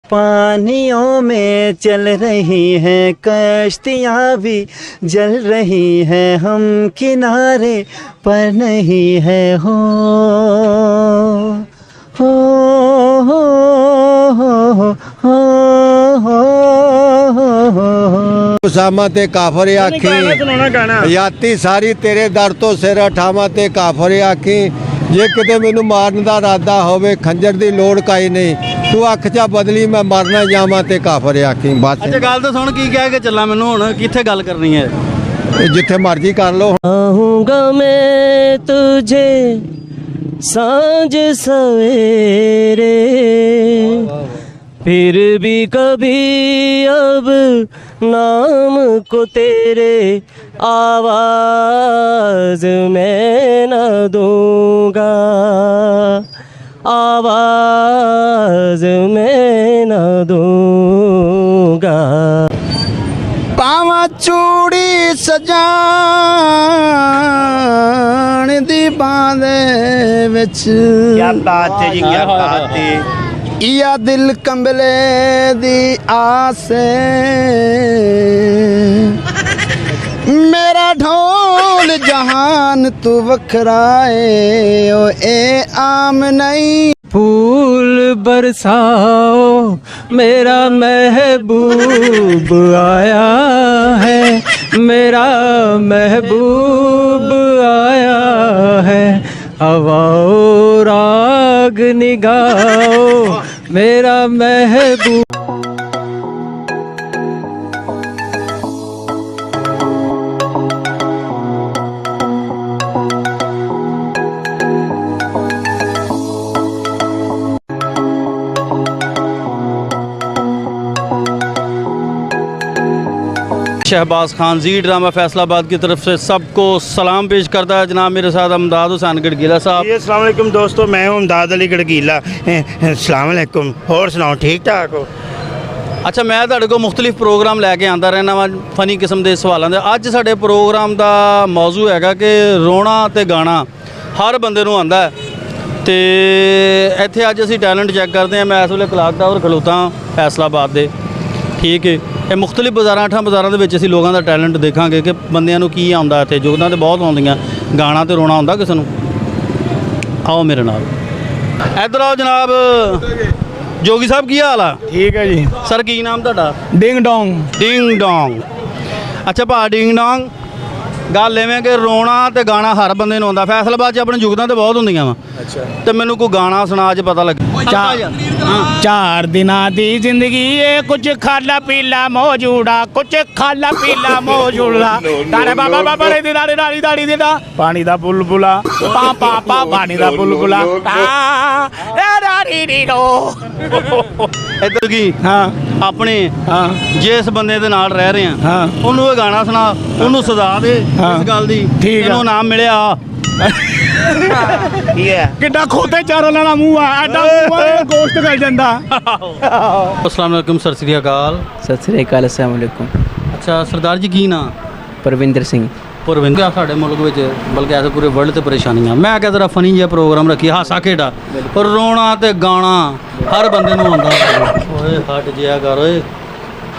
पानियों में चल रही हैं कश्तियाँ भी जल रही हैं, हम किनारे पर नहीं है हो हो हो हो हो उसामा ते काफर आखी याती सारी तेरे दर तो सिर उठावा ते काफर आखी जे किते मैनू मारन दा इरादा होवे खंजर दी लोड़ काई नहीं तू अख चा बदली मैं मरना जावां ते काफर आखी बस। अच्छा गल तो सुन की कह के चला मैनू हुण कित्थे गल करनी है जिथे मर्जी कर लो। आऊंगा मैं तुझे सांझ सवेरे फिर भी कभी अब नाम को तेरे आवाज मैं न दूंगा, आवाज मैं न दूंगा। पावा चूड़ी सजान दी बांदे विच क्या बात है जी, क्या बात है। या दिल कंबले दी आसे मेरा ढोल जहान तू वखराए ओ ए आम नहीं। फूल बरसाओ मेरा महबूब आया है, मेरा महबूब आया है। हवाओ राग निगाओ मेरा महबूब। शहबाज खान जी ड्रामा फैसलाबाद की तरफ से सबको सलाम पेश करता है जनाब मेरे साथ अमदाद हुसैन गढ़गीला साहब। अस्सलाम वालेकुम दोस्तों, मैं हूं अमदाद अली गढ़गीला। अस्सलाम वालेकुम, होर सुनाओ ठीक ठाक हो? अच्छा मैं तुहाडे कोल मुख्तलिफ प्रोग्राम लैके आंदा रहना वा फनी किस्म के सवालों के। अज साडे प्रोग्राम का मौजू हैगा कि रोना ते गाना हर बंदे नूं आंदा है। तो इत्थे अज असीं टैलेंट चैक करते हैं। मैं इस वेले कलाक टावर खलोता हाँ फैसलाबाद दे, ठीक है। ये मुख्तलिफ बाज़ारां 8 बाज़ारां दे विच असीं लोगों का टैलेंट देखांगे कि बंदियां नूं की आउंदा। इत्थे जुगतां ते बहुत आउंदियां, गाना ते रोना आउंदा किसे नूं। आओ मेरे नाल, इधर आओ जनाब। जोगी साहब की हाल आ? ठीक है जी सर की नाम तुहाडा? Ding dong. Ding dong. अच्छा भा डिंग डोंग, गल इवें कि रोना ते गाना हर बंदे नूं आउंदा। फैसलाबाद च अपने जुगतां ते बहुत हुंदियां वा। अच्छा ते मैनूं कोई गाना सुना अज पता लगे। चार दिना दी जिंदगी है कुछ खाला पीला मौजूदा, कुछ खाला पीला मौजूदा। तारे बाबा बाबा रे दिना दाड़ी दाड़ी दिना पानी दा बुलबुला पा पा पा पानी दा बुलबुला ए दाड़ी दी रो। इधर की हाँ अपने हाँ जिस बंदे दे नाल रह रहे हैं हाँ ਉਹਨੂੰ ਇਹ ਗਾਣਾ ਸੁਣਾ, ਉਹਨੂੰ ਸਜ਼ਾ ਦੇ ਇਸ ਗੱਲ ਦੀ। ਠੀਕ ਆ। ਇਹਨੂੰ ਨਾਮ ਮਿਲਿਆ ਕਿੱਡਾ ਖੋਤੇ ਚਾਰੋਂ ਲਾਣਾ ਮੂੰਹ ਆ ਐਡਾ ਮੂੰਹ ਗੋਸ਼ਤ ਕਰ ਜਾਂਦਾ। अस्सलाम वालेकुम, सत श्री अकाल। सत श्री अकाल, अस्सलाम वालेकुम। अच्छा सरदार जी की नाम? परविंदर सिंह। परविंदर साढ़े मुल्क में बल्कि ऐसे पूरे वर्ल्ड से परेशानियाँ। मैं क्या जरा फनी जिहा प्रोग्राम रखी हासा खेड़ा और रोना ते गाना हर बंदे नूं आंदा। ओए हट जिया कर ओए,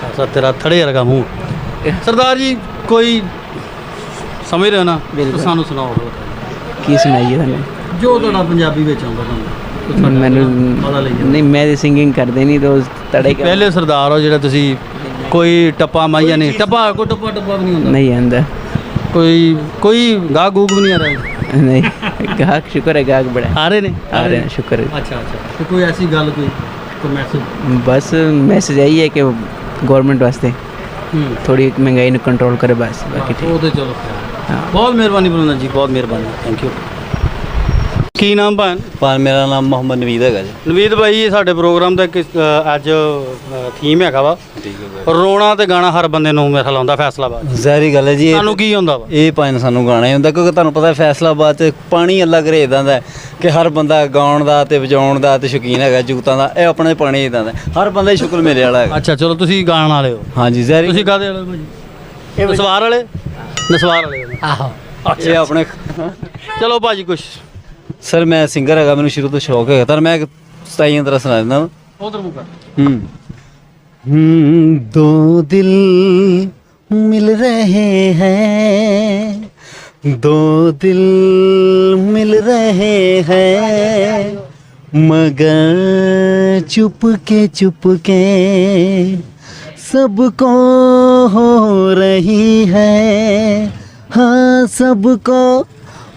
ऐसा तेरा थड़े वर्गा मूँह। सरदार जी कोई समझ रहे हो ना? तो सानू सुनाओ की सुनाइए थानू जो तुहाडा पंजाबी विच आउंदा तुहानू। मैनू पता लग नहीं, मैं सिंगिंग करते नहीं तो तड़े पहले सरदार हो ਜਿਹੜਾ ਤੁਸੀਂ कोई टप्पा माइया नहीं टप्पा कोई टप्पा टप्पा भी नहीं होता? नहीं आंदा कोई गाहक गूक भी नहीं आ रहा? नहीं गाहक शुक्र है, गाहक बड़ा आ रहे ने आ रहे हैं, शुक्र है। अच्छा अच्छा तो कोई ऐसी गल कोई मैसेज? बस मैसेज यही है कि गवर्नमेंट वास्ते थोड़ी महंगाई ने कंट्रोल करे बस, बाकी ठीक। वो तो चलो हाँ। बहुत मेहरबानी बोलना जी, बहुत मेहरबानी, थैंक यू। की नाम भैन? पर मेरा नाम मोहम्मद नवीद है जी। नवीद भाई ये साडे प्रोग्राम ਦਾ ਅੱਜ ਥੀਮ ਹੈਗਾ ਵਾ ਰੋਣਾ ਤੇ ਗਾਣਾ ਹਰ ਬੰਦੇ ਨੂੰ ਮੇਰੇ ਖਿਆਲ ਆਉਂਦਾ ਫੈਸਲਾਬਾਦ। ਜ਼ਾਹਰੀ ਗੱਲ ਹੈ ਜੀ, ਤੁਹਾਨੂੰ ਕੀ ਹੁੰਦਾ ਵਾ? ਇਹ ਭਾਵੇਂ ਸਾਨੂੰ ਗਾਣਾ ਹੀ ਹੁੰਦਾ ਕਿਉਂਕਿ ਤੁਹਾਨੂੰ ਪਤਾ ਫੈਸਲਾਬਾਦ 'ਚ ਪਾਣੀ ਅੱਲਗ ਰੇਦਾਂ ਦਾ ਕਿ ਹਰ ਬੰਦਾ ਗਾਉਣ ਦਾ ਤੇ ਵਜਾਉਣ ਦਾ ਤੇ ਸ਼ੌਕੀਨ ਹੈਗਾ ਜੁਗਤਾਂ ਦਾ। ਇਹ ਆਪਣੇ ਪਾਣੀ ਇਦਾਂ ਦਾ ਹਰ ਬੰਦਾ ਹੀ ਸ਼ੁਕਰ ਮੇਰੇ ਵਾਲਾ ਹੈਗਾ। ਅੱਛਾ ਚਲੋ ਤੁਸੀਂ ਗਾਣ ਵਾਲੇ ਹੋ? ਹਾਂਜੀ ਜ਼ਾਹਰੀ। ਤੁਸੀਂ ਕਾਹਦੇ ਵਾਲੇ ਹੋ ਭਾਜੀ? ਨਸਵਾਰ ਵਾਲੇ? ਨਸਵਾਰ ਵਾਲੇ ਆਹੋ। ਇਹ ਆਪਣੇ ਚਲੋ ਭਾਜੀ ਕੁਛ। ਸਰ ਮੈਂ ਸਿੰਗਰ ਹੈਗਾ, ਮੈਨੂੰ ਸ਼ੁਰੂ ਤੋਂ ਸ਼ੌਕ ਹੈਗਾ। ਤਾਂ ਮੈਂ ਇੱਕ 27 ਅੰਦਰ ਸੁਣਾ ਦਿੰਦਾ ਉਧਰ ਮੁਕਾ दो दिल मिल रहे हैं, दो दिल मिल रहे हैं, मगर चुपके चुपके सबको हो रही है, हाँ सबको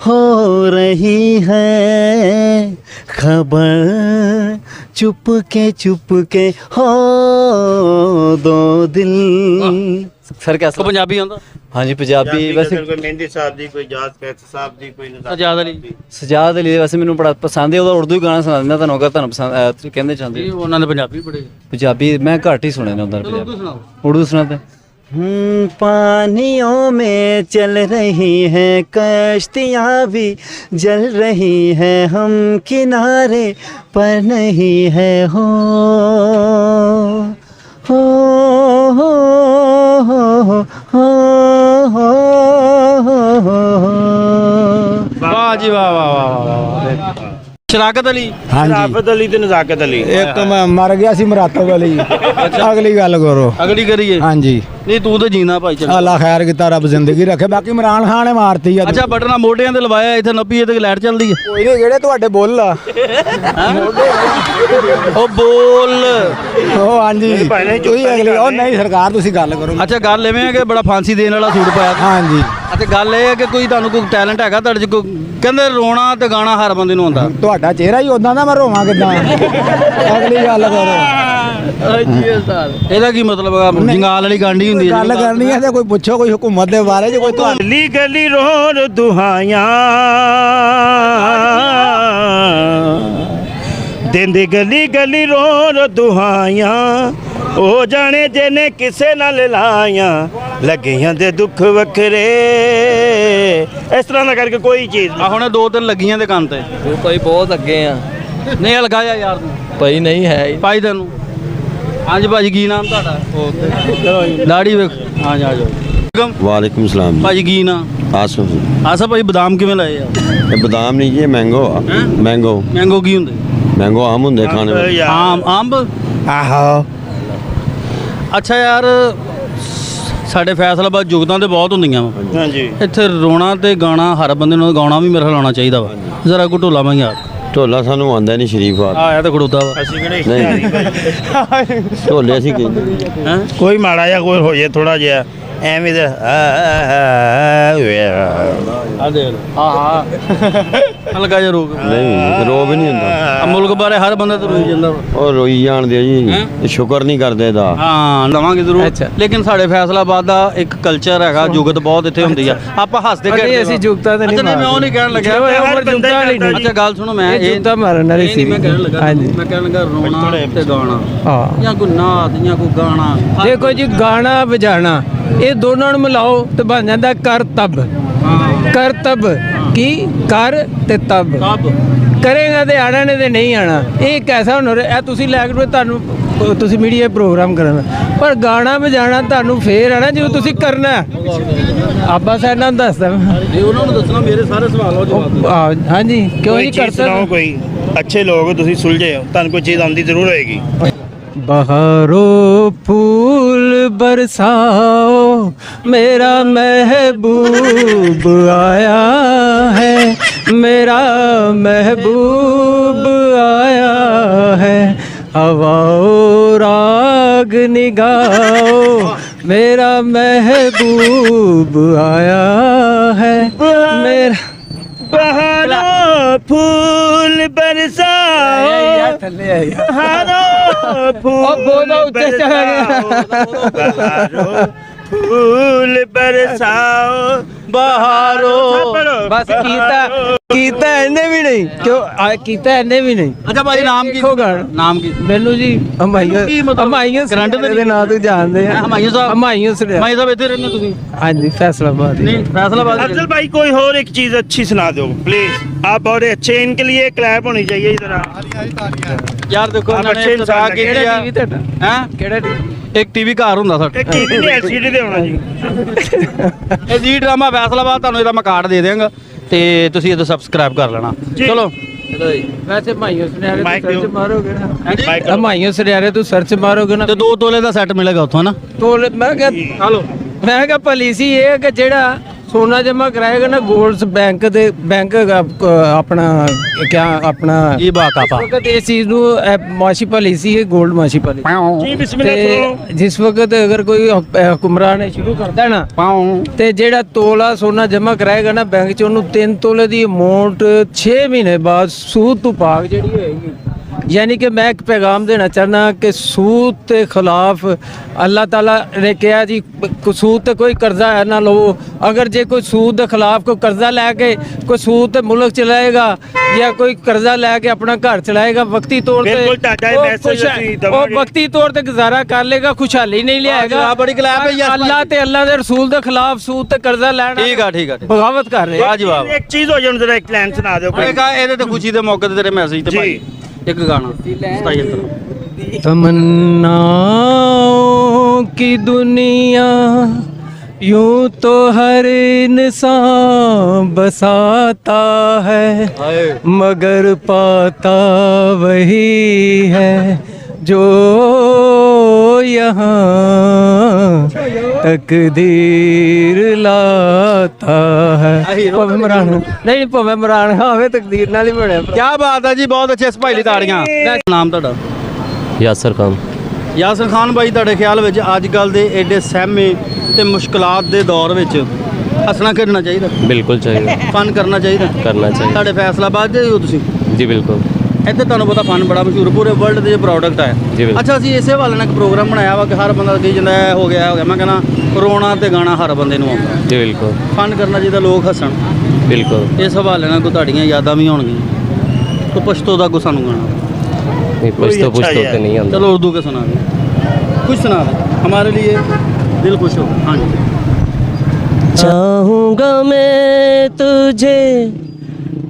हो रही है खबर, चुपके चुपके हो दो दिल। ਸਰ ਕਿਆ ਕੋ ਪੰਜਾਬੀ ਆਉਂਦਾ? ਹਾਂਜੀ ਪੰਜਾਬੀ ਵੈਸੇ ਕੋਈ ਮਹਿੰਦੀ ਸਾਹਿਬ ਦੀ, ਕੋਈ ਜਾਤ ਕੈਸ ਸਾਹਿਬ ਦੀ, ਕੋਈ ਆਜ਼ਾਦ ਅਲੀ ਸਜਾਦ ਅਲੀ ਵੈਸੇ ਮੈਨੂੰ ਬੜਾ ਪਸੰਦ ਹੈ, ਉਹਦਾ ਉਰਦੂ ਹੀ ਗਾਣਾ ਸੁਣਾ ਦਿੰਦਾ ਤੁਹਾਨੂੰ, ਅਗਰ ਤੁਹਾਨੂੰ ਪਸੰਦ ਕਹਿੰਦੇ ਚਾਹੁੰਦੇ ਉਹਨਾਂ ਨੇ ਪੰਜਾਬੀ ਪੜ੍ਹੇ। ਪੰਜਾਬੀ ਮੈਂ ਘੱਟ ਹੀ ਸੁਣੇ ਨੇ ਉਹਨਾਂ ਚਲੋ ਉਰਦੂ ਸੁਣਾਓ। ਉਰਦੂ ਸੁਣਾते पानियों में चल रही हैं कश्तियाँ भी जल रही हैं, हम किनारे पर नहीं है हो हो हो हो हो ਵਾਹ ਜੀ ਵਾਹ ਵਾਹ ਵਾਹ ਵਾਹ। ਸ਼ਰਾਕਤ ਅਲੀ ਸ਼ਰਾਫਤ ਅਲੀ ਤੇ ਨਜ਼ਾਕਤ ਅਲੀ। ਇੱਕ ਮੈਂ ਮਰ ਗਿਆ ਸੀ ਮਰਾਤਬ ਵਾਲੀ। ਅਗਲੀ ਗੱਲ ਕਰੋ। ਅਗਲੀ ਕਰੀਏ। ਹਾਂਜੀ ਨਹੀਂ ਤੂੰ ਤਾਂ ਜੀਣਾ ਭਾਈ ਚੱਲ। ਅੱਲਾ ਖੈਰ ਕੀਤਾ, ਰੱਬ ਜ਼ਿੰਦਗੀ ਰੱਖੇ। ਬਾਕੀ ਇਮਰਾਨ ਖਾਨ ਨੇ ਮਾਰਤੀ ਆ। ਅੱਛਾ ਬਟਨਾ ਮੋਢਿਆਂ ਤੇ ਲਵਾਇਆ, ਇੱਥੇ ਨੱਪੀਏ ਤੇ ਲਾਈਟ ਚੱਲਦੀ ਹੈ। ਕੋਈ ਨਹੀਂ, ਕਿਹੜੇ ਤੁਹਾਡੇ ਬੁੱਲ ਆ ਉਹ ਬੋਲ। ਉਹ ਹਾਂਜੀ ਤੁਸੀਂ ਅਗਲੀ ਉਹ ਨਹੀਂ ਸਰਕਾਰ ਤੁਸੀਂ ਗੱਲ ਕਰੋ। ਅੱਛਾ ਗੱਲ ਐਵੇਂ ਹੈ ਕਿ ਬੜਾ ਫਾਂਸੀ ਦੇਣ ਵਾਲਾ ਸੂਟ ਪਾਇਆ। ਹਾਂਜੀ ਅਤੇ ਗੱਲ ਇਹ ਹੈ ਕਿ ਕੋਈ ਤੁਹਾਨੂੰ ਕੋਈ ਟੈਲੈਂਟ ਹੈਗਾ ਤੁਹਾਡੇ 'ਚ ਕੋਈ? ਕਹਿੰਦੇ ਰੋਣਾ ਤੇ ਗਾਣਾ ਹਰ ਬੰਦੇ ਨੂੰ ਆਉਂਦਾ। ਤੁਹਾਡਾ ਚਿਹਰਾ ਹੀ ਉਦਾਂ ਦਾ, ਮੈਂ ਰੋਵਾਂ ਕਿੱਦਾਂ? ਅਗਲੀ ਗੱਲ ਕਰੋ। ਇਹਦਾ ਕੀ ਮਤਲਬ ਹੈ? ਜੰਗਾਲ ਵਾਲੀ ਗਾਂਢੀ ਹੁੰਦੀ ਹੈ। ਗੱਲ ਕਰਨੀ ਹੈ ਤੇ ਕੋਈ ਪੁੱਛੋ ਕੋਈ ਹੁਕੂਮਤ ਦੇ ਬਾਰੇ 'ਚ ਕੋਈ ਤੁਹਾਡੀ ਗਲੀ ਗਲੀ ਰੋਣ ਦੁਹਾਈਆਂ ਦਿੰਦੇ, ਗਲੀ ਗਲੀ ਰੋਣ ਦੁਹਾਈਆਂ, ਉਹ ਜਾਣੇ ਜਿਹਨੇ ਕਿਸੇ ਨਾਲ ਲਾਈਆਂ, ਲੱਗੀਆਂ ਦੇ ਦੁੱਖ ਵੱਖਰੇ। ਇਸ ਤਰ੍ਹਾਂ ਦਾ ਕਰਕੇ ਕੋਈ ਚੀਜ਼ ਆ ਹੁਣ ਦੋ ਤਿੰਨ ਲੱਗੀਆਂ ਦੇ ਕੰਨ ਤੇ। ਕੋਈ ਬਹੁਤ ਅੱਗੇ ਆ ਨਹੀਂ ਲਗਾਇਆ ਯਾਰ ਤੂੰ ਭਾਈ ਨਹੀਂ ਹੈ ਭਾਈ ਤੈਨੂੰ। ਹਾਂਜੀ ਭਾਜੀ ਕੀ ਨਾਮ ਤੁਹਾਡਾ? ਦਾੜੀ ਵੇਖ। ਹਾਂ ਜਾ ਜਾਓ। ਵਾਲੇਕੁਮ ਸਲਾਮ ਭਾਜੀ ਕੀ ਨਾਮ? ਆਸਫ। ਆਸਾ ਭਾਈ ਬਦਾਮ ਕਿਵੇਂ ਲਾਏ ਆ? ਇਹ ਬਦਾਮ ਨਹੀਂ ਜੀ, ਮੈਂਗੋ ਆ। ਹੈਂ? ਮੈਂਗੋ ਮੈਂਗੋ ਕੀ ਹੁੰਦੇ? ਮੈਂਗੋ ਆਮ ਹੁੰਦੇ ਖਾਣੇ ਵਾਲੇ। ਆਮ ਅੰਬ। ਆਹੋ ਅੱਛਾ ਯਾਰ ਸਾਡੇ ਫੈਸਲਾਬਾਦ ਜੁਗਤਾਂ ਤੇ ਬਹੁਤ ਹੁੰਦੀਆਂ ਵਾ। ਹਾਂਜੀ ਇੱਥੇ ਰੋਣਾ ਤੇ ਗਾਣਾ ਹਰ ਬੰਦੇ ਨੂੰ ਗਾਉਣਾ ਵੀ ਮੇਰੇ ਖਿਆਲ ਆਉਣਾ ਚਾਹੀਦਾ ਵਾ। ਜ਼ਰਾ ਕੋ ਢੋਲਾ ਮੈਂ ਯਾਰ। ਢੋਲਾ ਸਾਨੂੰ ਆਉਂਦਾ ਨਹੀਂ ਸ਼ਰੀਫ ਆ। ਆਇਆ ਤਾਂ ਖੜੋਤਾ ਵਾ। ਅਸੀਂ ਕਿਹੜੇ ਨਹੀਂ ਢੋਲੇ ਅਸੀਂ ਕੀ ਹੈ ਕੋਈ ਮਾੜਾ ਜਿਹਾ ਕੋਈ ਹੋ ਜੇ ਥੋੜਾ ਜਿਹਾ ਐਵੇਂ ਦਾ ਆ ਦੇ ਹਾਂ ਹਲਕਾ ਜਿਹਾ ਰੋਗ। ਨਹੀਂ ਰੋਬ ਨਹੀਂ ਹੁੰਦਾ। ਆ ਮੁਲਕ ਬਾਰੇ ਹਰ ਬੰਦਾ ਤਾਂ ਰੋਈ ਜਾਂਦਾ ਵਾ। ਉਹ ਰੋਈ ਜਾਣਦੇ ਆ ਜੀ, ਹੈਂ? ਇਹ ਸ਼ੁਕਰ ਨਹੀਂ ਕਰਦੇ ਇਹਦਾ। ਹਾਂ ਲਵਾਂਗੇ ਜ਼ਰੂਰ। ਲੇਕਿਨ ਸਾਡੇ ਫੈਸਲਾਬਾਦ ਦਾ ਇੱਕ ਕਲਚਰ ਹੈਗਾ, ਜੁਗਤ ਬਹੁਤ ਇੱਥੇ ਹੁੰਦੀ ਆ। ਆਪਾਂ ਹੱਸਦੇ ਖੇਡਦੇ ਅਸੀਂ ਜੁਗਤਾਂ ਤੇ ਨਹੀਂ। ਮੈਂ ਉਹ ਨਹੀਂ ਕਹਿਣ ਲੱਗਾ। ਅੱਛਾ ਗੱਲ ਸੁਣੋ, ਮੈਂ ਇਹ ਜੁਗਤਾਂ ਮਾਰਨ ਵਾਲੀ ਸੀ। ਮੈਂ ਕਹਿਣ ਲੱਗਾ ਮੈਂ ਕਹਿਣ ਲੱਗਾ ਰੋਣਾ ਤੇ ਗਾਣਾ ਜਾਂ ਕੋਈ ਨਾਤ ਜਾਂ ਕੋਈ ਗਾਣਾ। ਦੇਖੋ ਜੀ ਗਾਣਾ ਵਜਾਣਾ ਇਹ ਦੋਨਾਂ ਨੂੰ ਮਿਲਾਓ ਤੇ ਬਣ ਜਾਂਦਾ ਕਰਤੱਬ। ਕਰਤੱਬ ਕੀ ਕਰ ਤੇ ਤਬ ਕਰੇਗਾ ਤੇ ਆਣਾ ਨੇ ਤੇ ਨਹੀਂ ਆਣਾ। ਇਹ ਇੱਕ ਐਸਾ ਹੁਨਰ ਹੈ ਤੁਸੀਂ ਲੈ ਕੇ ਤੁਹਾਨੂੰ ਤੁਸੀਂ ਮੀਡੀਆ ਪ੍ਰੋਗਰਾਮ ਕਰਨਾ, ਪਰ ਗਾਣਾ ਵਜਾਣਾ ਤੁਹਾਨੂੰ ਫੇਰ ਆਣਾ ਜਦੋਂ ਤੁਸੀਂ ਕਰਨਾ। ਆਬਾ ਸਾਹਿਬ ਨਾਲ ਦੱਸਦਾ ਜੇ ਉਹਨਾਂ ਨੂੰ ਦੱਸਣਾ ਮੇਰੇ ਸਾਰੇ ਸਵਾਲਾਂ ਦਾ ਜਵਾਬ। ਹਾਂਜੀ ਕਿਉਂ ਨਹੀਂ ਸੁਣਾਓ ਕਰਤਾ? ਕੋਈ ਅੱਛੇ ਲੋਕ ਤੁਸੀਂ ਸੁਲਝੇ ਹੋ, ਤੁਹਾਨੂੰ ਕੋਈ ਚੀਜ਼ ਆਉਂਦੀ ਜ਼ਰੂਰ ਹੋਏਗੀ। बहारों फूल बरसाओ, मेरा महबूब आया है, मेरा महबूब आया है। हवाओ राग निगाओ, मेरा महबूब आया है, मेरा बहारों फूल बरसाओ, बहारों फूल बरसाओ, बहारों फूल बरसाओ, ਬਹਾਰੋ। बस कीता ਇਹਨੇ ਵੀ ਨਹੀਂ ਕਿਉਂ ਕੀਤਾ ਇਹਨੇ ਵੀ ਨਹੀਂ। ਅੱਛਾ ਭਾਈ ਨਾਮ ਕੀ? ਦੇਖੋ ਗਾਣਾ ਨਾਮ ਕੀ? ਮੈਨੂੰ ਜੀ ਹਮਾਇਆਂ ਕੀ ਮਤਲਬ? ਹਮਾਇਆਂ ਕਰੰਟ ਦੇ ਨਾਂ ਤੋਂ ਜਾਣਦੇ ਆ। ਹਮਾਇੂੰ ਸਾਹਿਬ। ਹਮਾਇਆਂ ਸੁਣਿਆ ਹਮਾਇੂੰ ਸਾਹਿਬ ਇੱਥੇ ਰਹਿੰਦੇ ਤੁਸੀਂ? ਹਾਂਜੀ फैसलाबाद। नहीं फैसलाबाद। अफजल भाई कोई और एक चीज अच्छी सुना दो प्लीज। आप बहुत अच्छे, इनके लिए क्लैप होनी चाहिए इधर। यार देखो आप इन्होंने अच्छे इंसान इब्तिदा की लगे। है। ਟੀਵੀ ਤੁਹਾਡਾ हैं ਕਿਹੜਾ ਟੀਵੀ? एक टीवी घर ਹੁੰਦਾ ਸਾਡਾ। एक टीवी नहीं एलसीडी दे होना जी। ਇਹ ਜੀ ਡਰਾਮਾ ਫੈਸਲਾਬਾਦ ਤੁਹਾਨੂੰ ਇਹਦਾ ਮੈਂ ਕਾਰਡ ਦੇ ਦਿਆਂਗਾ ਤੇ ਤੁਸੀਂ ਇਹਦਾ ਸਬਸਕ੍ਰਾਈਬ ਕਰ ਲੈਣਾ। ਜੀ। ਚਲੋ ਵੈਸੇ ਮਾਈਓ ਸੁਨਿਆਰੇ ਮਾਈਕ ਤੋਂ ਦਿਓ। ਸਰਚ ਮਾਰੋਗੇ ਨਾ ਮਾਈਕ ਮਾਈਓ ਸੁਨਿਆਰੇ ਤੋਂ ਸਰਚ ਮਾਰੋਗੇ ਨਾ ਤੇ 2 ਤੋਲੇ ਦਾ ਸੈੱਟ ਮਿਲੇਗਾ ਉੱਥੋਂ ਨਾ। ਤੋਲ ਮੈਂ ਕਿਹਾ ਹਲੋ ਮੈਂ ਕਿਹਾ ਪਾਲਿਸੀ ਇਹ ਹੈ ਕਿ ਜਿਹੜਾ ਸੋਨਾ ਜਮਾ ਕਰਾਏਗਾ ਨਾ ਗੋਲਡ ਬੈਂਕ ਦੇ ਬੈਂਕ ਆਪਣਾ ਕਿਆ ਆਪਣਾ ਇਹ ਬਾਕਾਪਾ ਵਕਤ ਇਸ ਚੀਜ਼ ਨੂੰ ਮਾਸ਼ੀ ਪਾਲਿਸੀ ਹੈ ਗੋਲਡ ਮਾਸ਼ੀ ਪਾਲਿਸੀ ਜੀ ਬਿਸਮਿਲ੍ਲਾ ਕਰੋ। ਤੇ ਜਿਸ ਵਕਤ ਅਗਰ ਕੋਈ ਹੁਕਮਰਾਨ ਸ਼ੁਰੂ ਕਰਦਾ ਨਾ ਤੇ ਜਿਹੜਾ ਤੋਲਾ ਸੋਨਾ ਜਮਾ ਕਰਾਏਗਾ ਨਾ ਬੈਂਕ 'ਚ ਉਹਨੂੰ 3 ਤੋਲੇ ਦੀ ਅਮਾਉਂਟ 6 ਮਹੀਨੇ ਬਾਅਦ ਸੂਦ ਤੋਂ ਭਾਗ ਜਿਹੜੀ ਹੋਏਗੀ। यानी कि मैं एक पैगाम देना चाहना कि सूद के खिलाफ अल्लाह ताला ने कहा जी सूद ते कोई कर्जा है ना लो। अगर जे कोई सूद के खिलाफ कोई कर्जा लैके कोई सूद ते मुल्क चलाएगा या कोई कर्जा लैके अपना घर चलाएगा वक्ती तौर बिल्कुल ताजा वो मैसेज खुश- ਅਸੀਂ वो ਦੇਵਾਂਗੇ। वक्ती तौर ते गुजारा कर लेगा खुशहाली नहीं लियाएगा। बड़ी क्लैप है यस अल्लाह ते अल्लाह दे रसूल के खिलाफ सूद ते कर्जा लेना ठीक है ठीक है बगावत कर रहे हैं। वाह जी वाह ਇੱਕ ਚੀਜ਼ ਹੋ ਜਾਣ ਜਰਾ ਇੱਕ ਲਾਈਨ ਸੁਣਾ ਦਿਓ ਕੋਈ। ਇੱਕ ਇਹਦੇ ਤੇ ਖੁਸ਼ੀ ਦੇ ਮੌਕੇ ਤੇ ਤੇਰੇ ਮੈਸੇਜ ਤੇ ਜੀ। ਭਾਈ ਇੱਕ ਗਾਣਾ 27 ਅੰਦਰ तमन्नाओं की दुनिया यूं तो हर इंसान बसाता है मगर पाता वही है जो यहाँ तकदीर लाता है भाਵੇਂ ਇਮਰਾਨ ਨਹੀਂ ਭਾਵੇਂ ਇਮਰਾਨ ਹੋਵੇ ਤਕਦੀਰ ਨਾਲ ਹੀ ਬਣਿਆ। ਕੀ ਬਾਤ ਹੈ ਜੀ ਬਹੁਤ ਅੱਛੇ ਸਪਾਈਲੀ ਤਾੜੀਆਂ। ਨਾਮ ਤੁਹਾਡਾ? ਯਾਸਰ ਖਾਨ। ਯਾਸਰ ਖਾਨ ਬਾਈ ਤੁਹਾਡੇ ਖਿਆਲ ਵਿੱਚ ਅੱਜ ਕੱਲ ਦੇ ਐਡੇ ਸਹਿਮੇ ਤੇ ਮੁਸ਼ਕਲਾਤ ਦੇ ਦੌਰ ਵਿੱਚ ਹੱਸਣਾ ਖੇਡਣਾ ਚਾਹੀਦਾ, ਬਿਲਕੁਲ ਚਾਹੀਦਾ, ਫਨ ਕਰਨਾ ਚਾਹੀਦਾ, ਕਰਨਾ ਚਾਹੀਦਾ ਤੁਹਾਡੇ ਫੈਸਲਾਬਾਦ ਦੇ ਹੋ ਤੁਸੀਂ? ਜੀ ਬਿਲਕੁਲ। ਇੱਥੇ ਤੁਹਾਨੂੰ ਪਤਾ ਫਨ ਬੜਾ ਮਸ਼ਹੂਰ ਪੂਰੇ ਵਰਲਡ ਦੇ ਪ੍ਰੋਡਕਟ ਹੈ। ਜੀ ਬਿਲਕੁਲ। ਅੱਛਾ ਅਸੀਂ ਇਸੇ ਹਵਾਲੇ ਨਾਲ ਇੱਕ ਪ੍ਰੋਗਰਾਮ ਬਣਾਇਆ ਵਾ ਕਿ ਹਰ ਬੰਦਾ ਕਹੀ ਜਾਂਦਾ ਇਹ ਹੋ ਗਿਆ ਮੈਂ ਕਹਿੰਦਾ ਰੋਣਾ ਤੇ ਗਾਣਾ ਹਰ ਬੰਦੇ ਨੂੰ ਆਉਂਦਾ, ਜੀ ਬਿਲਕੁਲ ਫਨ ਕਰਨਾ ਚਾਹੀਦਾ, ਲੋਕ ਹੱਸਣ। ਬਿਲਕੁਲ। ਇਸ ਹਵਾਲੇ ਨਾਲ ਕੋਈ ਤੁਹਾਡੀਆਂ ਯਾਦਾਂ ਵੀ ਹੋਣਗੀਆਂ। ਕੋਈ ਪਸ਼ਤੋ ਦਾ ਕੋਈ ਸਾਨੂੰ ਗਾਣਾ नहीं पुछतो तो नहीं आता। चलो उर्दू के सुना दे, कुछ सुना दे हमारे लिए दिल खुश हो। हाँ जी। चाहूँगा मैं तुझे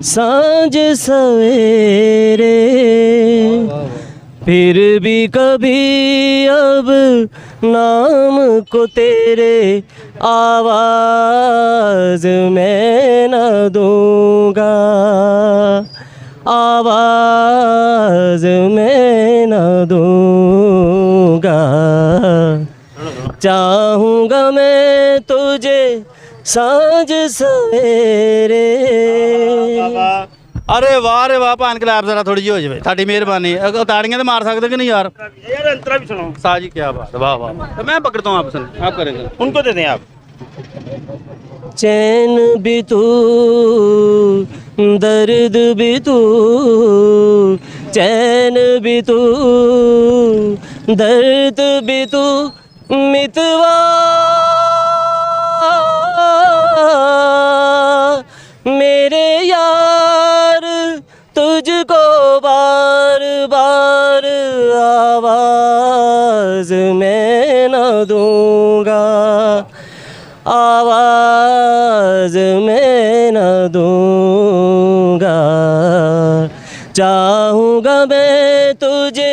सांझ सवेरे फिर भी कभी अब नाम को तेरे आवाज़ मैं न दूँगा, आवाज़ मैं न दूँगा। चाहूँगा मैं तुझे सांझ सवेरे। अरे वाह रे वाह पान क्लैप जरा थोड़ी जी हो जाए, ਤੁਹਾਡੀ ਮਿਹਰਬਾਨੀ। ਤਾੜੀਆਂ ਤੇ ਮਾਰ ਸਕਦੇ कि नहीं यार? यार अंतरा भी सुनो। साजी क्या बात है, वाह वाह। तो मैं पकड़ता हूँ आप सुन, आप करेंगे उनको दे दें आप। चैन भी तू दर्द भी तू, चैन भी तू दर्द भी तू मितवा मेरे यार तुझको बार बार आवाज़ मैं न दूँगा, आवाज़ मैं न दूँगा। चाहूँगा मैं तुझे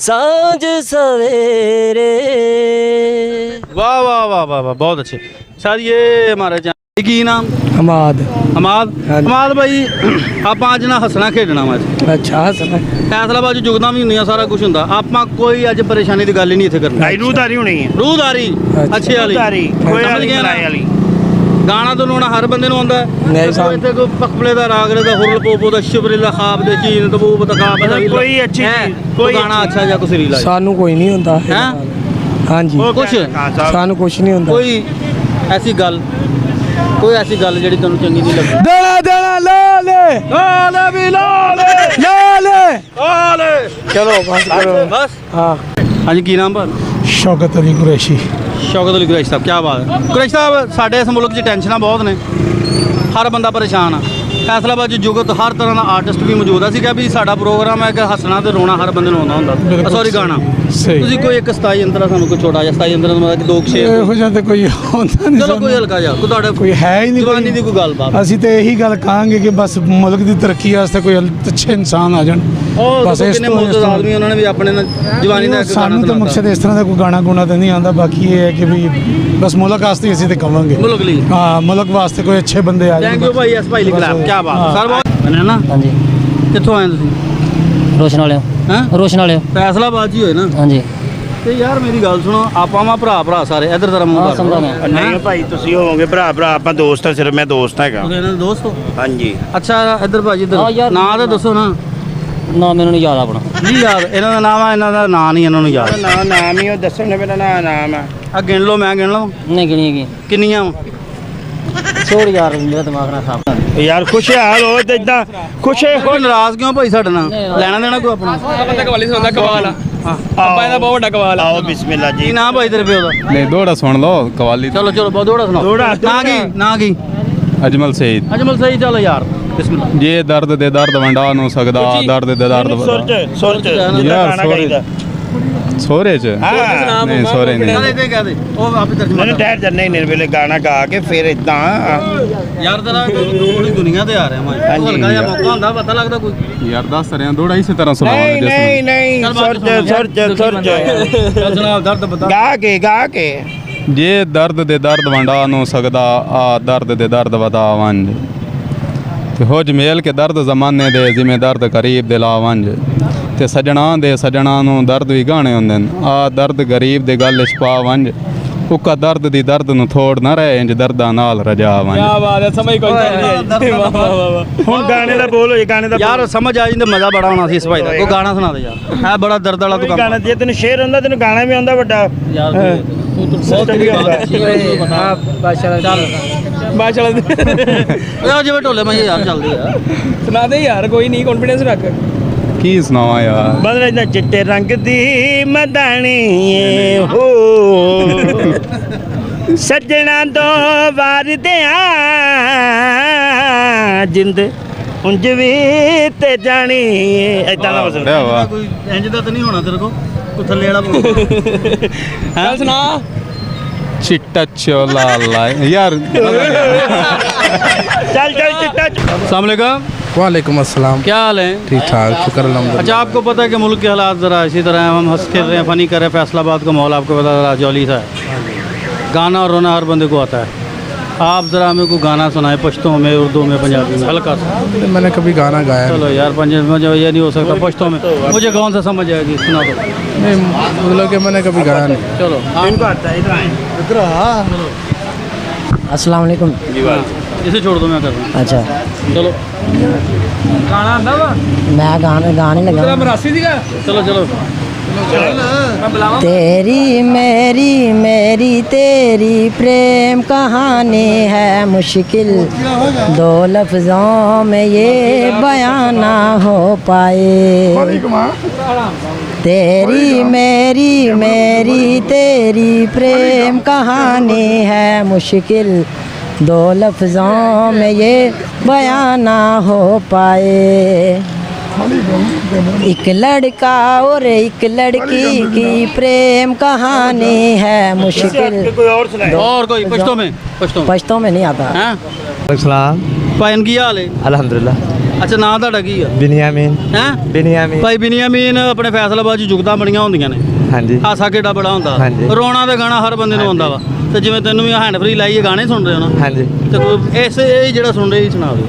सांझ सवेरे। वाह वाह वाह वाह वाह, बहुत अच्छे। सर ये हमारे की नाम हमाद। हमाद। हमाद भाई ਆਪਾਂ ਅੱਜ ਨਾ ਹੱਸਣਾ ਖੇਡਣਾ ਵਾ। अच्छा हसन ਫੈਸਲਾਬਾਜ਼ੀ ਜੁਗਦਾਂ ਵੀ ਹੁੰਦੀਆਂ, ਸਾਰਾ ਕੁਝ ਹੁੰਦਾ। ਆਪਾਂ ਕੋਈ ਅੱਜ ਪਰੇਸ਼ਾਨੀ ਦੀ ਗੱਲ ਹੀ ਨਹੀਂ ਇੱਥੇ ਕਰਨੀ। भाई रूदारी होनी है। ਰੂਹਦਾਰੀ ਅੱਛੇ ਵਾਲੀ रूदारी कोई समझ वाली गया ना? मलाई वाली। ਗਾਣਾ ਤਾਂ ਲਾਉਣਾ ਹਰ ਬੰਦੇ ਨੂੰ ਆਉਂਦਾ ਹੈ। ਨਹੀਂ ਤੇ ਸਾਨੂੰ- ਇੱਥੇ ਕੋਈ ਪਖਬਲੇ ਦਾ ਰਾਗ ਦਾ ਹੁਰਲ ਪੋਪੋ ਦਾ ਸ਼ਿਵਰਿਲਾ ਖਾਬ ਦੇ ਚੀਨ ਤਬੂਬ ਤਕਾਬ ਦਾ मतलब कोई अच्छी चीज, ਕੋਈ कोई ਗਾਣਾ ਅੱਛਾ ਜਾਂ ਕੋਈ ਸੁਰੀਲਾ सानू कोई नहीं होता है? हाँ जी ਕੁਛ खान साहब सानू कुछ नहीं होता। ਕੋਈ ਐਸੀ ਗੱਲ, ਕੋਈ ਐਸੀ ਗੱਲ ਜਿਹੜੀ ਤੁਹਾਨੂੰ ਚੰਗੀ ਨਹੀਂ ਲੱਗੀ? देना देना लाले ਲਾਲੇ ਵੀ ਲਾਲੇ लाले। ਲਾਲੇ। चलो बस करो। ਬਸ हाँ ਹਾਂਜੀ ਕੀ ਨਾਮ ਭਾਰ? शौकत अली कुरैशी। ਸ਼ੌਕਤ ਅਲੀ ਕੁਰੈਸ਼ੀ ਸਾਹਿਬ, ਕੀ ਬਾਤ ਹੈ। ਕੁਰੈਸ਼ੀ ਸਾਹਿਬ ਸਾਡੇ ਇਸ ਮੁਲਕ 'ਚ ਟੈਨਸ਼ਨਾਂ ਬਹੁਤ ਨੇ, ਹਰ ਬੰਦਾ ਪਰੇਸ਼ਾਨ ਆ। ਫੈਸਲਾਬਾਦ 'ਚ ਜੁਗਤ ਹਰ ਤਰ੍ਹਾਂ ਦਾ ਆਰਟਿਸਟ ਵੀ ਮੌਜੂਦ ਆ। ਅਸੀਂ ਕਿਹਾ ਵੀ ਸਾਡਾ ਪ੍ਰੋਗਰਾਮ ਹੈ ਕਿ ਹੱਸਣਾ ਤੇ ਰੋਣਾ ਹਰ ਬੰਦੇ ਨੂੰ ਆਉਂਦਾ ਹੁੰਦਾ। ਸੌਰੀ ਗਾਣਾ सही ਤੁਸੀਂ ਕੋਈ ਇੱਕ 27 ਅੰਤਰਾ ਸਾਨੂੰ ਕੋਈ ਛੋਟਾ ਜਿਹਾ 27 ਅੰਤਰਾ ਦਾ ਮਤਲਬ ਕਿ ਦੋ ਕੁ ਸ਼ੇਰ ਇਹੋ ਜਿਹਾ ਤੇ ਕੋਈ ਹੁੰਦਾ ਨਹੀਂ ਚਲੋ ਕੋਈ ਹਲਕਾ ਜਿਹਾ ਕੋਈ ਤੁਹਾਡੇ ਕੋਈ ਹੈ ਹੀ ਨਹੀਂ ਜਵਾਨੀ ਦੀ ਕੋਈ ਗੱਲਬਾਤ। ਅਸੀਂ ਤੇ ਇਹੀ ਗੱਲ ਕਹਾਂਗੇ ਕਿ ਬਸ ਮੁਲਕ ਦੀ ਤਰੱਕੀ ਵਾਸਤੇ ਕੋਈ ਅੱਛੇ ਇਨਸਾਨ ਆ ਜਾਣ। ਉਹ ਬਸ ਇਸ ਕਿੰਨੇ ਤੋਂ ਮੁਲਕ ਆਦਮੀ ਉਹਨਾਂ ਨੇ ਵੀ ਆਪਣੇ ਨਾਲ ਜਵਾਨੀ ਦਾ ਇੱਕ ਗਾਣਾ ਸਾਨੂੰ ਤਾਂ ਮਕਸਦ ਇਸ ਤਰ੍ਹਾਂ ਦਾ ਕੋਈ ਗਾਣਾ ਗੁਣਾ ਤਾਂ ਨਹੀਂ ਆਉਂਦਾ। ਬਾਕੀ ਇਹ ਹੈ ਕਿ ਵੀ ਬਸ ਮੁਲਕ ਵਾਸਤੇ ਅਸੀਂ ਤੇ ਕਵਾਂਗੇ। ਮੁਲਕ ਲਈ। ਹਾਂ ਮੁਲਕ ਵਾਸਤੇ ਕੋਈ ਅੱਛੇ ਬੰਦੇ ਆ ਜਾਣ। ਥੈਂਕ ਯੂ ਭਾਈ ਐਸ ਭਾਈ ਲਈ ਕਲਾਮ, ਕੀ ਬਾਤ ਹਾਂ। ਸਰ ਬਹੁਤ ਬਣੇ ਨਾ। हाँ जी ਕਿੱਥੋਂ ਆਏ ਤੁਸੀਂ? ਰੋਸ਼ਨ ਵਾਲਿਓ ਹੈਂ? ਰੋਸ਼ਨ ਵਾਲਿਓ ਫੈਸਲਾਬਾਦ 'ਚ ਹੀ ਹੋਏ ਨਾ? ਹਾਂਜੀ। ਤੇ ਯਾਰ ਮੇਰੀ ਗੱਲ ਸੁਣੋ, ਆਪਾਂ ਵਾ ਭਰਾ ਸਾਰੇ ਇੱਧਰ ਤਰ੍ਹਾਂ ਮੂੰਹ ਕਰ ਸਮਝਾ ਮੈਂ। ਨਹੀਂ ਭਾਈ ਤੁਸੀਂ ਹੋਵੋਗੇ ਭਰਾ ਆਪਾਂ ਦੋਸਤ ਆ, ਸਿਰਫ ਮੈਂ ਦੋਸਤ ਹੈਗਾ। ਤੁਸੀਂ ਇਹਨਾਂ ਦੇ ਦੋਸਤ ਹੋ? ਹਾਂਜੀ। ਅੱਛਾ ਇੱਧਰ ਭਾਜੀ ਹਾਂ ਇੱਧਰ ਯਾਰ। ਨਾਂ ਤਾਂ ਦੱਸੋ ਨਾ। ਨਾ ਮੈਨੂੰ ਨਹੀਂ ਯਾਦ ਆਪਣਾ। ਨਹੀਂ ਯਾਦ ਇਹਨਾਂ ਦਾ ਨਾਮ ਆ, ਇਹਨਾਂ ਦਾ ਨਾਂ ਨਹੀਂ ਇਹਨਾਂ ਨੂੰ ਯਾਦ। ਨਾਮ ਹੀ ਉਹ ਦੱਸਣ ਨੇ, ਮੇਰਾ ਨਾਮ ਆ। ਆ ਗਿਣ ਲਓ, ਮੈਂ ਗਿਣ ਲਵਾਂ? ਨਹੀਂ ਗਿਣੀ ਹੈਗੀ। ਕਿੰਨੀਆਂ ਵਾ? ਛੋੜ ਯਾਰ, ਮੇਰਾ ਦਿਮਾਗ ਨਾ ਖਰਾਬ। ਯਾਰ ਖੁਸ਼ਹਾਲ ਹੋ ਤੇ ਇਦਾਂ ਖੁਸ਼ ਕੋਈ ਨਾਰਾਜ਼ ਕਿਉਂ ਭਾਈ ਸਾਡੇ ਨਾਲ? ਲੈਣਾ ਦੇਣਾ ਕੋਈ ਆਪਣਾ? ਆਪਾਂ ਤਾਂ ਕਵਾਲੀ ਸੁਣਦਾ ਕਵਾਲ ਆ। ਆਪਾਂ ਇਹਦਾ ਬਹੁਤ ਵੱਡਾ ਕਵਾਲ ਆ। ਆਓ ਬਿਸਮਿਲ੍ਲਾ ਕੀ ਜੀ। ਨਾਂ ਭਾਈ ਤੇਰੇ ਪਿਓ ਦਾ? नहीं दोड़ा सुन लो कवाली ਚਲੋ ਚਲੋ ਬਹੁਤ ਦੋੜਾ ਸੁਣਾਓ। ਦੋਹੜਾ, ਨਾਂ ਕੀ? ਨਾਂ ਕੀ? अजमल सईद ਅਜਮਲ ਸਹੀ, ਚੱਲ ਯਾਰ ਬਿਸਮਿਲ੍ਲਾ। ये दर्द दे दर्द वंडा नु सकदा दर्द दे दर्द ਸੁਰ ਚ ਯਾਰ, sorry। सोरे च ਹਾਂ नहीं सोरे ਕਹਦੇ नहीं ਤੇ ਕਹਦੇ ਉਹ ਆਪੇ ਤਰਜਮਾ ਮੈਨੂੰ ਠਹਿਰ ਜੰਨੇ ਨਿਰਵੇਲੇ ਗਾਣਾ ਗਾ ਕੇ ਫਿਰ ਇਦਾਂ ਯਾਰ ਤੇਰਾ ਥੋੜੀ ਦੁਨੀਆ ਤੇ ਆ ਰਿਹਾ ਮੈਂ ਹਾਂਜੀ। ਹਲਕਾ ਜਿਹਾ ਮੌਕਾ ਹੁੰਦਾ ਪਤਾ ਲੱਗਦਾ ਕੋਈ। यार दस रहे दोड़ा इसी तरह सुनाओ ਨਹੀਂ ਨਹੀਂ ਨਹੀਂ ਸੁਰ ਚ ਚੱਲ ਜਨਾਬ ਦਰਦ ਬਤਾ। ਗਾ ਕੇ ये दर्द दे दर्द वंडा नु सकदा दर्द दे दर्द वदा वंज ते हो जमेल के दर्द जमाने दे जिमें दर्द करीब दे ला वंज ते सजना दे सजना नु दर्द भी गाने हुंदे न दर्द गरीब दे गल च पा वंज उका दर्द दी दर्द नु थोड़ ना रहे इंज दर्दा नाल रजा वंज। ਕੀ ਬਾਤ ਹੈ, ਸਮਝ ਕੋਈ ਨਹੀਂ। ਵਾਹ ਵਾਹ ਵਾਹ। ਹੁਣ ਗਾਣੇ ਦਾ ਬੋਲ ਹੋਏ, ਗਾਣੇ ਦਾ ਯਾਰ ਸਮਝ ਆ ਜਿੰਦੇ ਮਜ਼ਾ ਬੜਾ ਹੋਣਾ ਸੀ ਇਸ ਭਾਈ ਦਾ। ਕੋਈ ਗਾਣਾ ਸੁਣਾ ਦੇ ਯਾਰ, ਇਹ ਬੜਾ ਦਰਦ ਵਾਲਾ ਤੂੰ ਕੰਮ। ਗਾਣਾ ਜੇ ਤੈਨੂੰ ਸ਼ੇਰ ਹੁੰਦਾ ਤੈਨੂੰ ਗਾਣਾ ਵੀ ਆਉਂਦਾ ਵੱਡਾ ਯਾਰ ਬਹੁਤ ਵੀ ਆਉਂਦਾ। ਹਾਂ ਬਾਦਸ਼ਾਹ ਚੱਲ ਬਾਦਸ਼ਾਹ ਯਾਰ ਜਿਵੇਂ ਢੋਲੇ ਮੈਂ ਯਾਰ ਚੱਲਦੇ ਆ। ਸੁਣਾ ਦੇ ਯਾਰ, ਕੋਈ ਨਹੀਂ, ਕੌਨਫੀਡੈਂਸ ਰੱਖ। की सुनावा यार ਬਦਲ ਇਦਾਂ ਚਿੱਟੇ ਰੰਗ ਦੀ ਮਦਾਨੀ ਏ ਹੋ ਸੱਜਣਾ ਦੋ ਵਾਰ ਦਿਆਂ ਜਿੰਦ ਉਂਝ ਵੀ ਤੇ ਜਾਣੀ ਇਦਾਂ ਦਾ ਮਸਲਾ। क्या हुआ ਕੋਈ ਇੰਜ ਦਾ ਤਾਂ ਨਹੀਂ ਹੋਣਾ ਤੇਰੇ ਕੋਲ ਕੋਈ ਥੱਲੇ ਵਾਲਾ ਬੋਲ। ਚੱਲ ਸੁਣਾ। चिट्टा चोला ला यार ਚੱਲ ਚਿੱਟਾ अस्सलाम वालेकुम। वालेकुम अस्सलाम। क्या हाल है? ठीक ठाक, शुक्र अल्हम्दुलिल्लाह। अच्छा आपको पता है कि मुल्क के हालात ज़रा इसी तरह हैं, हम हंस खेल रहे हैं, फनी कर रहे हैं। फैसलाबाद का माहौल आपको पता है जौली सा है। गाना और रोना हर बंदे को आता है। आप ज़रा हमें को गाना सुनाए पश्तो में, उर्दू में, पंजाबी में, हल्का सा। मैंने कभी गाना गाया चलो यार पंजाबी में ये नहीं हो सकता, पश्तो में मुझे कौन सा समझ आएगी, सुना दो। नहीं, मतलब कि मैंने कभी गाया नहीं। चलो इनको आता है इधर आए। अस्सलाम वालेकुम। इसे छोड़ दो, मैं कर रहा हूँ। अच्छा चलो ਗਾਣਾ ਆਂਦਾ ਵਾ मैं गाने ਤੇਰਾ लगा। ਮਰਾਸੀ ਸੀਗਾ। चलो चलो ਮੈਂ ਬੁਲਾਵਾਂ। तेरी मेरी मेरी तेरी प्रेम कहानी है मुश्किल, दो लफ्ज़ों में ये बयां ना हो पाए। तेरी मेरी मेरी तेरी प्रेम कहानी है मुश्किल, दो लफ्ज़ों में ये बयां ना हो पाए। एक लड़का और एक लड़की की प्रेम कहानी है मुश्किल। कोई और सुनाए। और कोई पश्तो में? पश्तो में पश्तो में नहीं आता। हैं सलाम ਭਾਈ ਕੀ ਹਾਲ ਹੈ? अल्हम्दुलिल्लाह ਅੱਛਾ ਨਾਂ ਤੁਹਾਡਾ ਕੀ ਆ? बिनियामीन ਹੈ बिनियामीन ਭਾਈ ਬਿਨੀਆਮੀਨ ਆਪਣੇ ਫੈਸਲਾਬਾਦ 'ਚ ਜੁਗਤਾਂ ਬਣੀਆਂ ਹੁੰਦੀਆਂ ਨੇ, हाँ जी ਹਾਸਾ ਖੇਡਾ ਬੜਾ ਹੁੰਦਾ, ਹਾਂਜੀ। ਰੋਣਾ ਦੇ ਗਾਣਾ ਹਰ ਬੰਦੇ ਨੂੰ ਆਉਂਦਾ ਵਾ। ਤੇ ਜਿਵੇਂ ਤੈਨੂੰ ਵੀ ਹੈਂਡ ਫਰੀ ਲਾਈਏ ਗਾਣੇ ਸੁਣ ਰਹੇ ਹੋ ਨਾ, हाँ जी ਤੇ ਕੋਈ ਇਹ ਜਿਹੜਾ ਸੁਣ ਰਹੇ ਹੀ ਸੁਣਾ ਦਿਓ।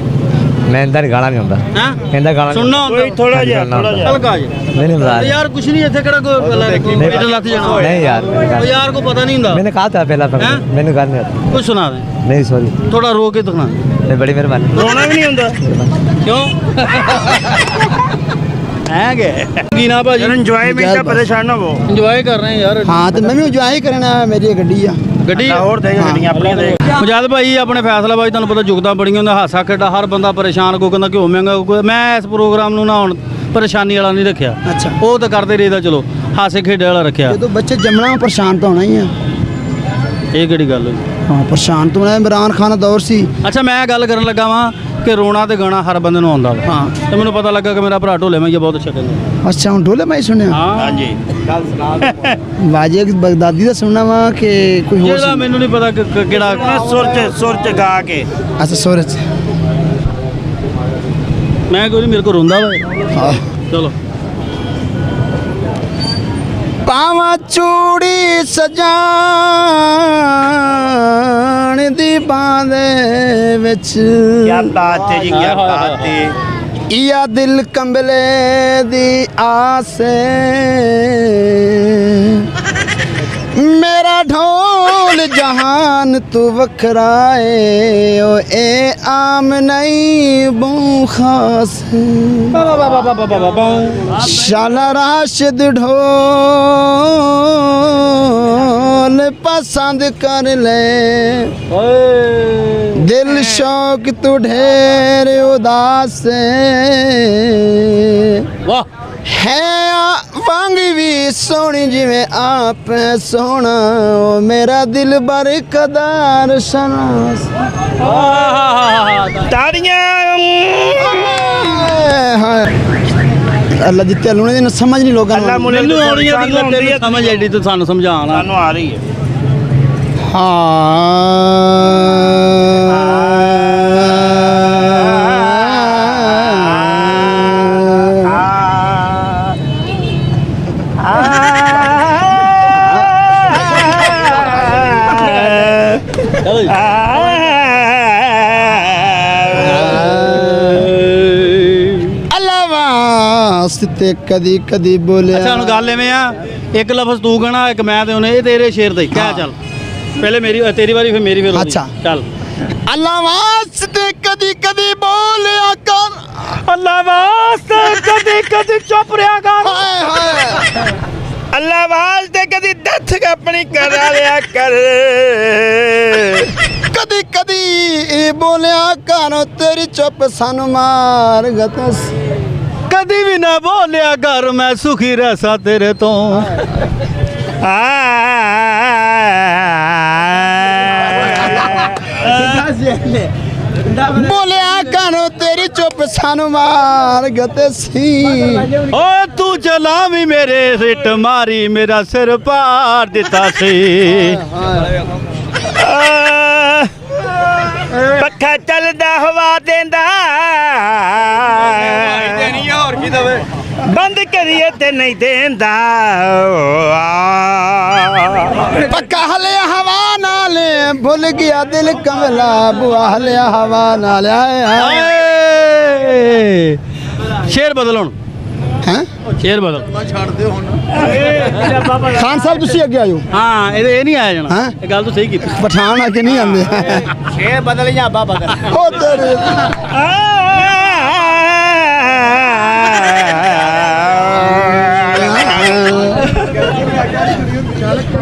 मैं इंदा गाना नहीं होंदा ਹੈ इंदा गाना ਸੁਣਨਾ ਕੋਈ ਹੁੰਦਾ ਥੋੜਾ ਜਿਹਾ ਥੋੜਾ ਜਿਹਾ ਹਲਕਾ ਜਿਹਾ। नहीं बता ਤੇ ਯਾਰ ਕੁਛ ਨਹੀਂ ਇੱਥੇ ਕਿਹੜਾ ਕੋਈ ਮੀਟਰ ਲੱਤ ਜਾਣਾ। नहीं यार ਉਹ ਯਾਰ ਕੋ ਪਤਾ ਨਹੀਂ ਹੁੰਦਾ। मैंने कहा था पहला हैं? मैंने गाना नहीं आता ਕੁਛ ਸੁਣਾ ਦੇ नहीं सॉरी ਥੋੜਾ ਰੋ ਕੇ ਦਿਖਾ। बड़ी मेहरबानी ਰੋਣਾ ਵੀ ਨਹੀਂ ਹੁੰਦਾ। ਕਿਉਂ ਹੈਗੇ ਕੀ ਨਾ ਭਾਜੀ? ਇੰਜੋਇਮੈਂਟ ਆ, ਪਰੇਸ਼ਾਨ ਨਾ ਹੋ। ਇੰਜੋਏ ਕਰ ਰਹੇ ਯਾਰ। हाँ तो मैं भी इंजॉय करना है, मेरी गड्डी आ। ਗੱਡੀ ਹੋਰ ਦੇ ਗੱਡੀਆਂ ਆਪਣੀਆਂ ਦੇ। ਮਜਾਦ ਭਾਈ ਆਪਣੇ ਫੈਸਲਾਬਾਦ ਤੁਹਾਨੂੰ ਪਤਾ ਜੁਗਤਾਂ ਬੜੀਆਂ ਹੁੰਦਾ, ਹਾਸਾ ਖੇਡਾ ਹਰ ਬੰਦਾ ਪਰੇਸ਼ਾਨ, ਕੋਈ ਕਹਿੰਦਾ ਘਿਓ ਮਹਿੰਗਾ, ਕੋਈ ਮੈਂ ਇਸ ਪ੍ਰੋਗਰਾਮ ਨੂੰ ਨਾ ਹੁਣ ਪਰੇਸ਼ਾਨੀ ਵਾਲਾ ਨਹੀਂ ਰੱਖਿਆ। अच्छा ਉਹ ਤਾਂ ਕਰਦੇ ਰਹੀਦਾ, ਚਲੋ ਹਾਸੇ ਖੇਡੇ ਵਾਲਾ ਰੱਖਿਆ। जो तो बच्चे जमना परेशान तो होना ही है। ਇਹ ਕਿਹੜੀ ਗੱਲ ਹੋਈ? हाँ परेशान तो होना है, इमरान खान का दौर सी। ਅੱਛਾ ਮੈਂ ਗੱਲ ਕਰਨ ਲੱਗਾ ਵਾਂ ਕਿ ਰੋਣਾ ਤੇ ਗਾਣਾ ਹਰ ਬੰਦੇ ਨੂੰ ਆਉਂਦਾ ਵਾ। ਹਾਂ। ਤੇ ਮੈਨੂੰ ਪਤਾ ਲੱਗਾ ਕਿ ਮੇਰਾ ਭਰਾ ਢੋਲੇ ਮੈਂ ਬਹੁਤ ਅੱਛਾ ਕਹਿੰਦਾ। अच्छा हूँ ढोले मैं सुने ਹਾਂ ਹਾਂਜੀ वाजे बगदादी का सुनना वा कि कोई होर ਜਿਹੜਾ ਮੈਨੂੰ ਨਹੀਂ ਪਤਾ ਕਿਹੜਾ। ਸੁਰ ਚ ਗਾ ਕੇ अच्छा सूरज ਮੈਂ ਕੋਈ ਨਹੀਂ, ਮੇਰੇ ਕੋਲ ਰੋਂਦਾ ਵਾ। हाँ ਚਲੋ पावा चूड़ी सजान दी बांदे विच ਕੀ ਬਾਤ ਹੈ ਜੀ, ਕੀ ਬਾਤ ਹੈ। या दिल कंबले दी आसे मेरा ढोल जहान तू वखराए ओ ए आम नहीं बू खास शाला राशिद ढोल पसंद कर ले दिल शौक तू ढेर उदास वाह है वांग भी सोनी जिमें आप सोना ओ मेरा दिल बर कदार शनास ਤਾੜੀਆਂ अल्लाह दी तेलू ने समझ नहीं लोगों ਅੱਲਾ ਮੁੱਲੇ ਮੈਨੂੰ ਆਉਣੀ ਆ ਤੈਨੂੰ ਸਮਝ ਐਡੀ ਤੂੰ ਸਾਨੂੰ ਸਮਝਾਣਾ ਸਾਨੂੰ ਆ ਰਹੀ ਹੈ ਤੇ ਕਦੀ ਕਦੀ ਬੋਲਿਆ ਅੱਛਾ ਹੁਣ ਗੱਲ ਐਵੇਂ ਆ ਇੱਕ ਲਫ਼ਜ਼ ਤੂੰ ਕਹਿਣਾ ਇੱਕ ਮੈਂ ਤੇ ਉਹਨੇ ਇਹ ਤੇਰੇ ਸ਼ੇਰ ਤੇ ਕਹਿ ਚੱਲ ਪਹਿਲੇ ਮੇਰੀ ਤੇਰੀ ਵਾਰੀ ਫਿਰ ਮੇਰੀ ਫਿਰ ਉਹਦੀ। ਅੱਛਾ। ਚੱਲ ਅੱਲਾ ਵਾਸਤੇ ਕਦੀ ਕਦੀ ਬੋਲਿਆ ਕਰ ਅੱਲਾ ਵਾਸਤੇ ਕਦੀ ਕਦੀ ਚੁੱਪ ਰਿਹਾ ਕਰ ਹਾਏ ਹਾਏ ਅੱਲਾ ਵਾਸਤੇ ਕਦੀ ਦੱਥ ਆਪਣੀ ਕਰਾ ਲਿਆ ਕਰ ਕਦੀ ਕਦੀ ਬੋਲਿਆ ਕਰ ਤੇਰੀ ਚੁੱਪ ਸਾਨੂੰ ਮਾਰ ਗਤਸ ਕਦੀ ਵੀ ਨਾ ਬੋਲਿਆ ਕਰ ਮੈਂ ਸੁਖੀ ਰਹਿਸਾਂ ਤੇਰੇ ਤੋਂ ਬੋਲਿਆ ਕਰ ਤੇਰੀ ਚੁੱਪ ਸਾਨੂੰ ਮਾਰ ਗਤਸੀ ਓ ਤੂੰ ਚਲਾ ਵੀ ਮੇਰੇ ਸਿੱਟ ਮਾਰੀ ਮੇਰਾ ਸਿਰ ਪਾੜ ਦਿੱਤਾ ਸੀ ਪੱਖਾ ਚੱਲਦਾ ਹਵਾ ਦੇਂਦਾ ਹੋਰ ਕੀ ਦਵੇ ਬੰਦ ਕਰੀਏ ਤੇ ਨਹੀਂ ਦੇਂਦਾ ਪੱਕਾ ਹਲਿਆ ਹਵਾ ਨਾਲ ਭੁੱਲ ਗਿਆ ਦਿਲ ਕਮਲਾ ਬੁਆ ਹਲਿਆ ਹਵਾ ਨਾਲ ਆਏ ਹਾਏ ਸ਼ੇਰ ਬਦਲ ਹੁਣ ਹੈ ਸ਼ੇਰ ਬਦਲ ਖਾਨ ਸਾਹਿਬ ਤੁਸੀਂ ਅੱਗੇ ਆਇਓ ਹਾਂ ਇਹ ਨਹੀਂ ਆਇਆ ਜਾਣਾ ਹੈਂ? ਇਹ ਗੱਲ ਤੂੰ ਸਹੀ ਕੀਤੀ ਪਠਾਨ ਆ ਕੇ ਨਹੀਂ ਆਉਂਦੇ ਸ਼ੇਰ ਬਦਲ ਜਾਂ ਅੱਬਾ ਬਦਲ ਉਹ ਤੇਰੇ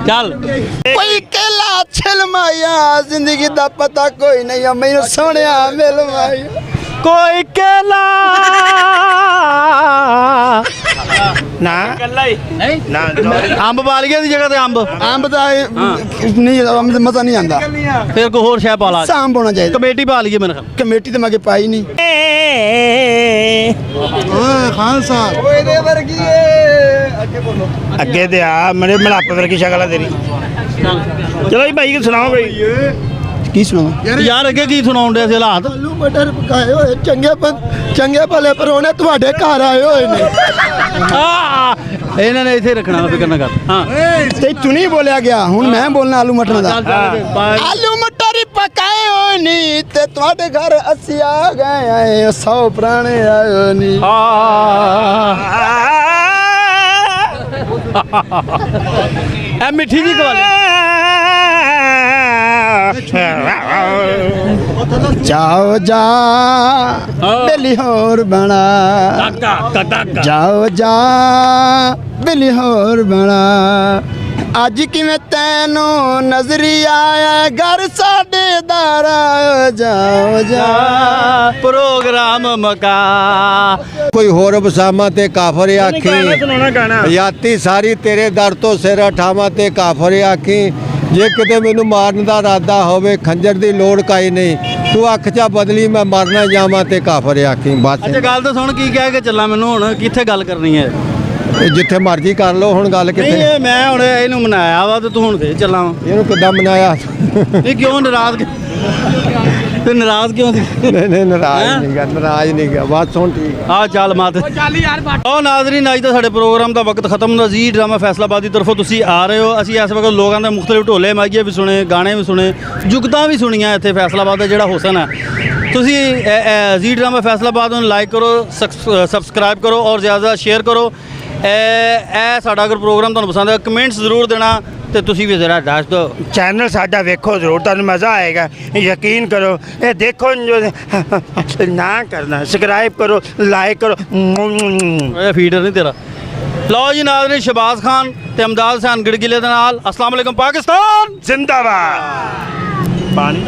ਚੱਲ ਕੋਈ केला छिलमाया जिंदगी दा पता कोई नहीं मैनू सोनिया मिल माया ਕੋਈ केला ਨਾ ਕੱਲਾ ਹੀ ਨਹੀਂ ਨਾ ਅੰਬ ਬਾਲੀਏ ਦੀ ਜਗ੍ਹਾ ਤੇ ਅੰਬ अंब दा नहीं अंब दा मजा नहीं आंदा ਫਿਰ ਕੋਈ ਹੋਰ ਸ਼ੈ ਪਾ ਲਾ सांब होना चाहिए ਕਮੇਟੀ ਪਾ ਲਈਏ ਮੇਰੇ ਖਿਆਲ कमेटी ते मैं पाई नहीं खान साहब ओए वर्गी ਅੱਗੇ ਤੇ ਆ ਮੇਰੇ ਮਲਾਪ ਵਰਗੀ ਸ਼ਕਲ ਆ ਤੇਰੀ ਚਲੋ ਜੀ ਭਾਈ ਸੁਣਾਓ ਬਈ की सुनावा ਯਾਰ ਅੱਗੇ ਕੀ ਸੁਣਾਉਣ ਦੇ ਸੀ ਹਾਲਾਤ आलू मटर पकाए होए चंगे भले परौने ਤੁਹਾਡੇ ਘਰ ਆਏ ਹੋਏ ਨੇ ਇਹਨਾਂ ਨੇ ਇੱਥੇ ਰੱਖਣਾ ਫਿਕਰ ਨਾ ਕਰ ਹਾਂ ਤੇ ਤੂੰ ਨਹੀਂ ਬੋਲਿਆ ਗਿਆ ਹੁਣ ਮੈਂ ਬੋਲਣਾ ਆਲੂ ਮਟਰ ਦਾ ਚੱਲ ਚੱਲ ਆਲੂ ਮਟਰ ਪਕਾਏ ਹੋਏ ਨਹੀਂ ਤੇ ਤੁਹਾਡੇ ਘਰ ਅਸੀਂ ਆ ਗਏ ਆਏ 100 ਪੁਰਾਣੇ ਆਏ ਹੋਏ ਨਹੀਂ ਐ ਮਿੱਠੀ ਜੀ ਕਵਾਲੇ जाओ जा बिल्ली होर बना जाओ जा बिल्ली होर बना अज किवें तैनू नजरी आया घर साडे दार जाओ जा प्रोग्राम मका कोई होर बसामा ते काफर आखी ਸੁਣਾਉਣਾ ਗਾਣਾ याती सारी तेरे दर तो सिर उठावा ते काफर आखी ਜੇ ਕਿਤੇ ਮੈਨੂੰ ਮਾਰਨ ਦਾ ਇਰਾਦਾ ਹੋਵੇ ਖੰਜਰ ਦੀ ਲੋੜ ਕਾਈ ਨਹੀਂ ਤੂੰ ਅੱਖ ਚਾ ਬਦਲੀ ਮੈਂ ਮਰਨਾ ਜਾਵਾਂ ਤੇ ਕਾਫਰ ਆਖੀ ਬਸ ਅੱਛਾ ਗੱਲ ਤਾਂ ਸੁਣ ਕੀ ਕਹਿ ਕੇ ਚੱਲਾਂ ਮੈਨੂੰ ਹੁਣ ਕਿੱਥੇ ਗੱਲ ਕਰਨੀ ਹੈ ਜਿੱਥੇ ਮਰਜ਼ੀ ਕਰ ਲਓ ਹੁਣ ਗੱਲ ਨਹੀਂ ਕਿੱਥੇ ਇਹ ਮੈਂ ਹੁਣ ਇਹਨੂੰ ਮਨਾਇਆ ਵਾ ਤੇ ਤੂੰ ਹੁਣ ਫੇਰ ਚੱਲਾਂ ਵਾ ਇਹਨੂੰ ਕਿੱਦਾਂ ਮਨਾਇਆ ਇਹ ਕਿਉਂ ਨਾਰਾਜ਼ ਤੇ ਨਾਰਾਜ਼ ਕਿਉਂ ਸੀ? ਨਹੀਂ ਨਾਰਾਜ਼ ਨਹੀਂ ਗਿਆ ਬਸ ਹੁਣ ਠੀਕ ਆ ਚੱਲ ਮਾਤ ਚੱਲ ਯਾਰ ਉਹ ਨਾਜ਼ਰੀਨ, ਅੱਜ ਤਾਂ ਸਾਡੇ ਪ੍ਰੋਗਰਾਮ ਦਾ ਵਕਤ ਖਤਮ ਹੁੰਦਾ ਜੀ। ਡਰਾਮਾ ਫੈਸਲਾਬਾਦ ਦੀ ਤਰਫੋਂ ਤੁਸੀਂ ਆ ਰਹੇ ਹੋ। ਅਸੀਂ ਇਸ ਵਕਤ ਲੋਕਾਂ ਦੇ ਮੁਖਤਲਿਫ ਢੋਲੇ ਮਾਈਏ ਵੀ ਸੁਣੇ, ਗਾਣੇ ਵੀ ਸੁਣੇ, ਜੁਗਤਾਂ ਵੀ ਸੁਣੀਆਂ ਇੱਥੇ ਫੈਸਲਾਬਾਦ ਦਾ ਜਿਹੜਾ ਹੁਸਨ ਹੈ। ਤੁਸੀਂ ਜੀ ਡਰਾਮਾ ਫੈਸਲਾਬਾਦ ਨੂੰ ਲਾਈਕ ਕਰੋ, ਸਬਸਕ੍ਰਾਈਬ ਕਰੋ ਔਰ ਜ਼ਿਆਦਾ ਸ਼ੇਅਰ ਕਰੋ। ਇਹ ਸਾਡਾ ਅਗਰ ਪ੍ਰੋਗਰਾਮ ਤੁਹਾਨੂੰ ਪਸੰਦ ਹੈ ਕਮੈਂਟਸ ਜ਼ਰੂਰ ਦੇਣਾ ਤੇ ਤੁਸੀਂ ਵੀ ਜ਼ਰਾ ਦੱਸ ਦਿਓ। ਚੈਨਲ ਸਾਡਾ ਵੇਖੋ ਜ਼ਰੂਰ, ਤੁਹਾਨੂੰ ਮਜ਼ਾ ਆਏਗਾ, ਯਕੀਨ ਕਰੋ। ਇਹ ਦੇਖੋ ਜੋ ਨਾ ਕਰਨਾ, ਸਬਸਕ੍ਰਾਈਬ ਕਰੋ, ਲਾਈਕ ਕਰੋ। ਇਹ ਫੀਡਰ ਨਹੀਂ ਤੇਰਾ। ਲਓ ਜੀ ਨਾਜ਼ਰੀਨ, ਸ਼ਹਬਾਜ਼ ਖਾਨ ਤੇ ਅਮਦਾਦ ਹਸਨ ਗਿੜਗਿਲੇ ਦੇ ਨਾਲ ਅਸਲਾਮ ਵਾਲੇਕੁਮ ਪਾਕਿਸਤਾਨ ਜ਼ਿੰਦਾਬਾਦ। ਪਾਣੀ